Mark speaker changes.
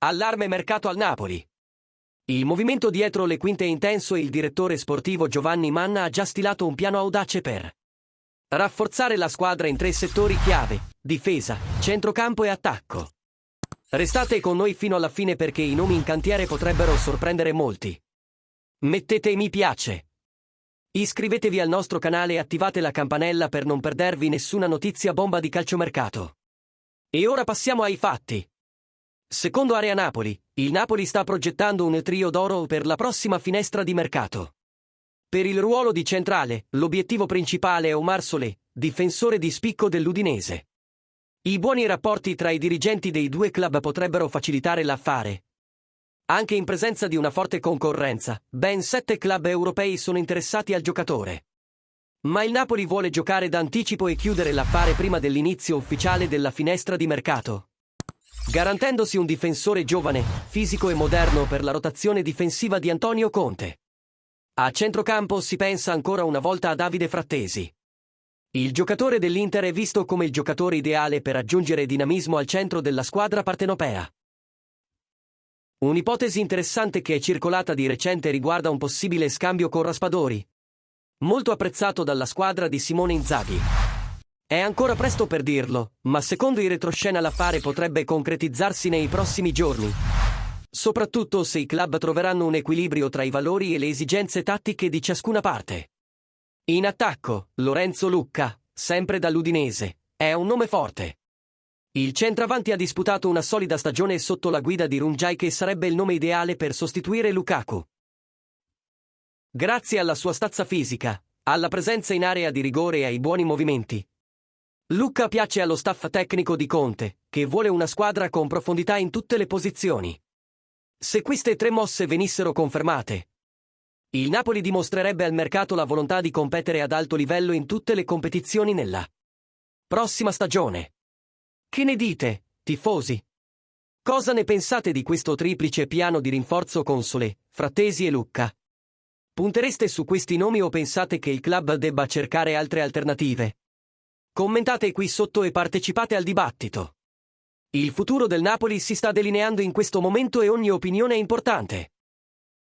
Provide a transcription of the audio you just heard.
Speaker 1: Allarme mercato al Napoli. Il movimento dietro le quinte è intenso e il direttore sportivo Giovanni Manna ha già stilato un piano audace per rafforzare la squadra in 3 settori chiave: difesa, centrocampo e attacco. Restate con noi fino alla fine perché i nomi in cantiere potrebbero sorprendere molti. Mettete mi piace. Iscrivetevi al nostro canale e attivate la campanella per non perdervi nessuna notizia bomba di calciomercato. E ora passiamo ai fatti. Secondo Area Napoli, il Napoli sta progettando un trio d'oro per la prossima finestra di mercato. Per il ruolo di centrale, l'obiettivo principale è Omar Solé, difensore di spicco dell'Udinese. I buoni rapporti tra i dirigenti dei due club potrebbero facilitare l'affare. Anche in presenza di una forte concorrenza, ben 7 club europei sono interessati al giocatore. Ma il Napoli vuole giocare d'anticipo e chiudere l'affare prima dell'inizio ufficiale della finestra di mercato, garantendosi un difensore giovane, fisico e moderno per la rotazione difensiva di Antonio Conte. A centrocampo si pensa ancora una volta a Davide Frattesi. Il giocatore dell'Inter è visto come il giocatore ideale per aggiungere dinamismo al centro della squadra partenopea. Un'ipotesi interessante che è circolata di recente riguarda un possibile scambio con Raspadori, molto apprezzato dalla squadra di Simone Inzaghi. È ancora presto per dirlo, ma secondo i retroscena l'affare potrebbe concretizzarsi nei prossimi giorni, soprattutto se i club troveranno un equilibrio tra i valori e le esigenze tattiche di ciascuna parte. In attacco, Lorenzo Lucca, sempre dall'Udinese, è un nome forte. Il centravanti ha disputato una solida stagione sotto la guida di Rungiai che sarebbe il nome ideale per sostituire Lukaku. Grazie alla sua stazza fisica, alla presenza in area di rigore e ai buoni movimenti, Lucca piace allo staff tecnico di Conte, che vuole una squadra con profondità in tutte le posizioni. Se queste 3 mosse venissero confermate, il Napoli dimostrerebbe al mercato la volontà di competere ad alto livello in tutte le competizioni nella prossima stagione. Che ne dite, tifosi? Cosa ne pensate di questo triplice piano di rinforzo con Solé, Frattesi e Lucca? Puntereste su questi nomi o pensate che il club debba cercare altre alternative? Commentate qui sotto e partecipate al dibattito. Il futuro del Napoli si sta delineando in questo momento e ogni opinione è importante.